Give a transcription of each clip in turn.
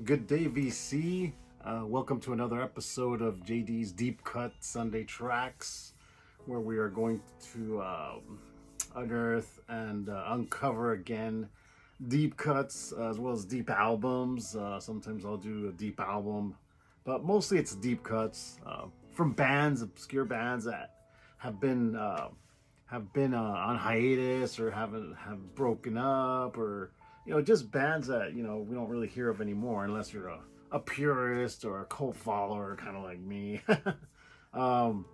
Good day, VC. Welcome to another episode of JD's Deep Cut Sunday Tracks, where we are going to unearth and uncover again deep cuts as well as deep albums. Sometimes I'll do a deep album, but mostly it's deep cuts from bands, obscure bands that have been on hiatus or have broken up, or just bands that we don't really hear of anymore unless you're a purist or a cult follower, kind of like me. um,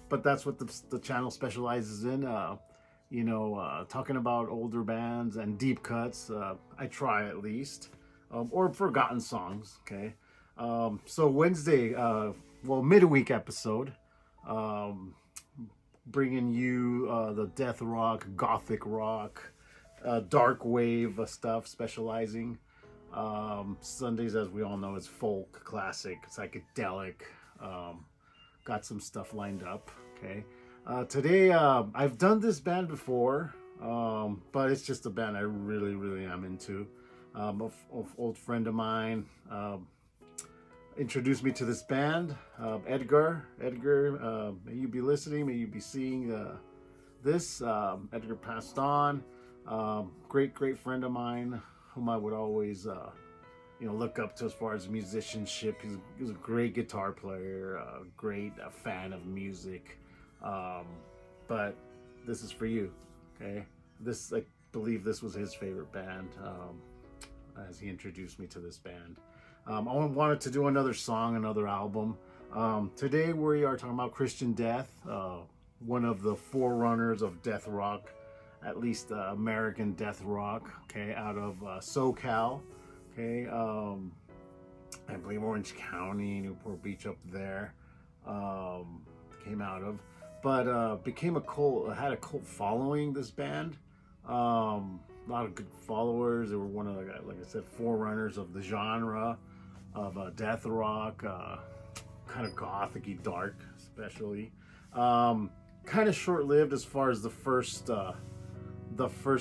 but that's what the channel specializes in. Talking about older bands and deep cuts. I try at least, or forgotten songs. Okay. So Wednesday, midweek episode. Um, Bringing you the death rock, gothic rock, dark wave stuff, specializing. Sundays, as we all know, is folk, classic, psychedelic. Got some stuff lined up. Okay. Today, I've done this band before, but it's just a band I really, really am into. Old friend of mine introduced me to this band. Edgar, may you be listening, may you be seeing this. Edgar passed on. Great friend of mine, whom I would always look up to as far as musicianship. He's a great guitar player, great fan of music. But this is for you, okay? I believe this was his favorite band, as he introduced me to this band. I wanted to do another song, another album. Today we are talking about Christian Death, one of the forerunners of death rock, at least American death rock, okay, out of SoCal, okay, I believe Orange County, Newport Beach up there, came out of, but became had a cult following, this band. A lot of good followers. They were one of the, like I said, forerunners of the genre of death rock, kind of gothic-y, dark, especially. Kind of short-lived as far as the first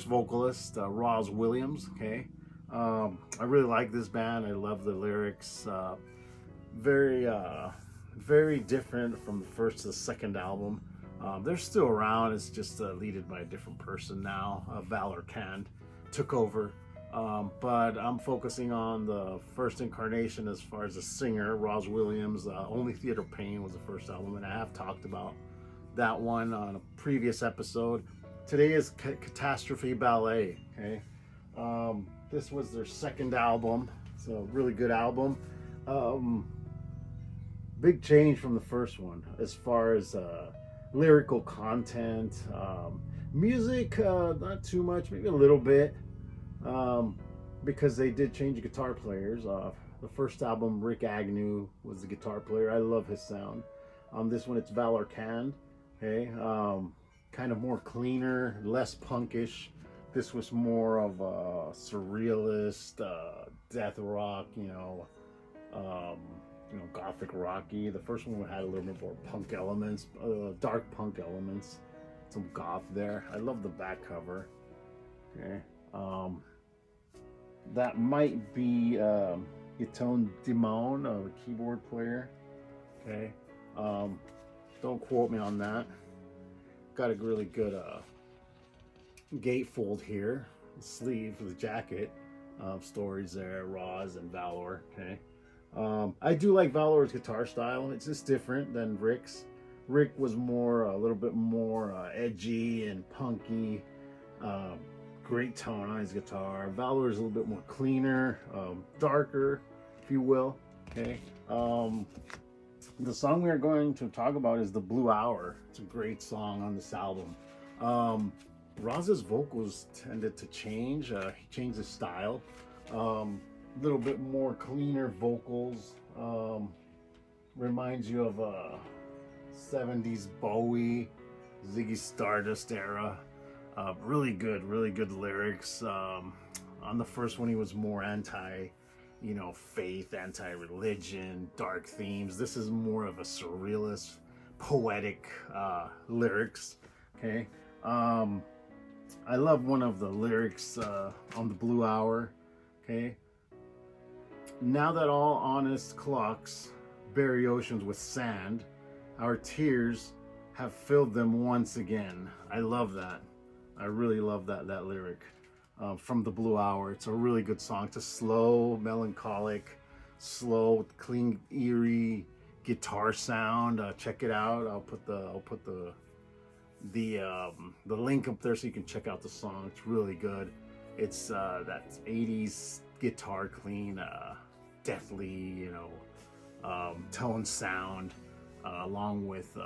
vocalist, Roz Williams. Okay, I really like this band. I love the lyrics. Very different from the first to the second album. They're still around. It's just led by a different person now. Valor Cand took over. But I'm focusing on the first incarnation as far as the singer, Roz Williams. Only Theater Pain was the first album, and I have talked about that one on a previous episode. Today is Catastrophe Ballet. Okay, this was their second album. It's a really good album. Big change from the first one as far as lyrical content. Music, not too much, maybe a little bit. Because they did change guitar players. The first album, Rick Agnew was the guitar player. I love his sound. This one, it's Valor Cand. Okay, kind of more cleaner, less punkish. This was more of a surrealist, death rock, gothic rocky. The first one had a little bit more punk elements, dark punk elements, some goth there. I love the back cover. Okay. That might be Yatone Dimon, the keyboard player. Okay, don't quote me on that. Got a really good gatefold here, sleeve for the jacket. Stories there, Roz and Valor. Okay, I do like Valor's guitar style. It's just different than Rick's. Rick was a little bit more edgy and punky. Great tone on his guitar. Valor is a little bit more cleaner, darker, if you will. Okay. The song we are going to talk about is The Blue Hour. It's a great song on this album. Roz's vocals tended to change. He changed his style. A little bit more cleaner vocals. Reminds you of 70s Bowie, Ziggy Stardust era. Really good lyrics. On the first one, he was more faith, anti-religion, dark themes. This is more of a surrealist, poetic lyrics. Okay. I love one of the lyrics on The Blue Hour. Okay. Now that all honest clocks bury oceans with sand, our tears have filled them once again. I love that. I really love that lyric. From the Blue Hour. It's a really good song. It's a slow, melancholic, slow, clean, eerie guitar sound. Check it out. I'll put the link up there so you can check out the song. It's really good. It's that 80s guitar clean, deathly, tone sound, along with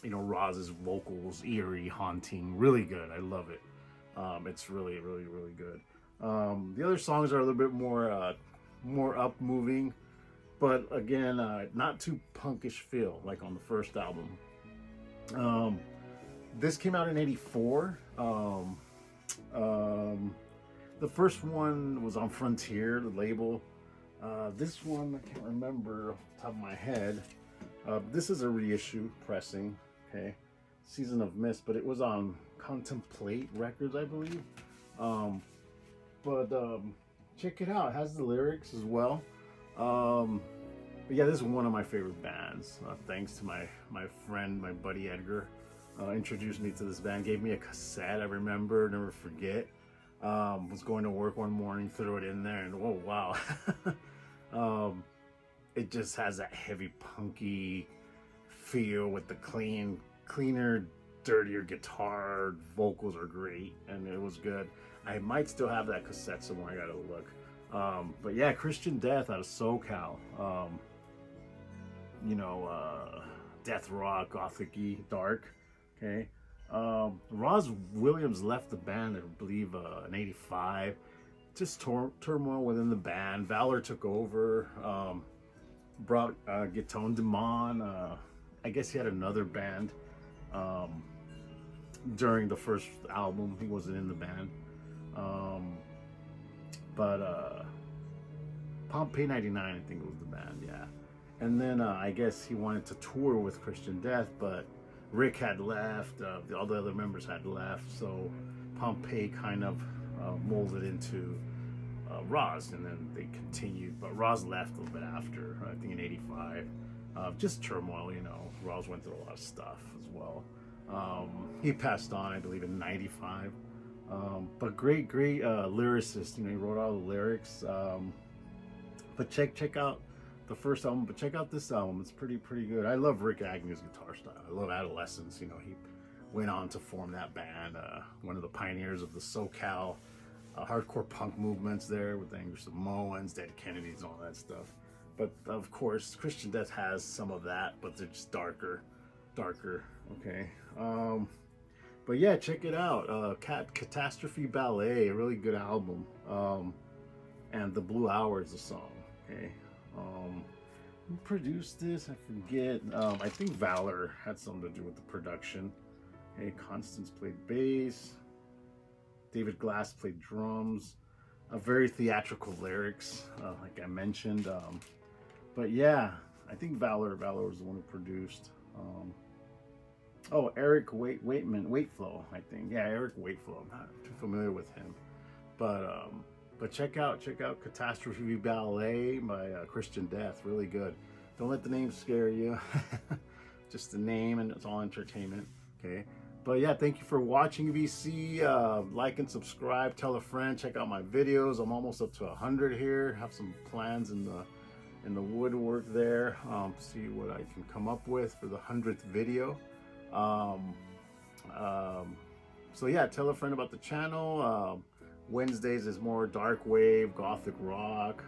Roz's vocals, eerie, haunting. Really good. I love it. It's really, really, really good. The other songs are a little bit more up moving, but again, not too punkish feel like on the first album. This came out in '84. The first one was on Frontier, the label. This one, I can't remember off the top of my head. This is a reissue pressing, okay? Season of Mist, but it was on Contemplate Records, I believe. Check it out. It has the lyrics as well. But yeah, this is one of my favorite bands. Thanks to my friend, my buddy Edgar. Introduced me to this band, gave me a cassette, I remember, never forget. Was going to work one morning, threw it in there, and oh wow. It just has that heavy punky feel with the cleaner, dirtier guitar. Vocals are great, and it was good. I might still have that cassette somewhere, I gotta look. But yeah, Christian Death out of SoCal. Deathrock, gothic-y, dark. Okay. Roz Williams left the band, I believe, in '85. Just turmoil within the band. Valor took over. Brought Guiton Demon. I guess he had another band. During the first album, he wasn't in the band. Pompeii 99, I think, was the band, yeah. And then I guess he wanted to tour with Christian Death, but Rick had left, all the other members had left, so Pompeii kind of molded into Roz, and then they continued, but Roz left a little bit after, I think in '85. Just turmoil, Roz went through a lot of stuff as well. He passed on, I believe, in '95. But great lyricist, he wrote all the lyrics. But check out the first album, but check out this album. It's pretty good. I love Rick Agnew's guitar style. I love Adolescence. He went on to form that band, one of the pioneers of the SoCal hardcore punk movements there with the Angry Samoans, Dead Kennedys, and all that stuff. But of course, Christian Death has some of that, but they're just darker, okay? But yeah, check it out. Catastrophe Ballet, a really good album. And The Blue Hour is the song, okay? Who produced this? I forget. I think Valor had something to do with the production. Okay, Constance played bass. David Glass played drums. Very theatrical lyrics, like I mentioned. But yeah, I think Valor was the one who produced. Eric Waitflow, I think. Yeah, Eric Waitflow. I'm not too familiar with him, but check out Catastrophe Ballet by Christian Death. Really good. Don't let the name scare you. Just the name, and it's all entertainment. Okay. But yeah, thank you for watching, VC. Like and subscribe. Tell a friend. Check out my videos. I'm almost up to 100 here. Have some plans in the woodwork there. See what I can come up with for the 100th video. So yeah, tell a friend about the channel. Wednesdays is more dark wave, gothic rock.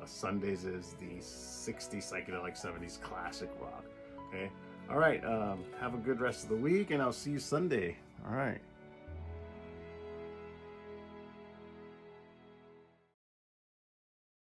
Sundays is the 60s psychedelic 70s classic rock. Okay. All right. Have a good rest of the week, and I'll see you Sunday. All right.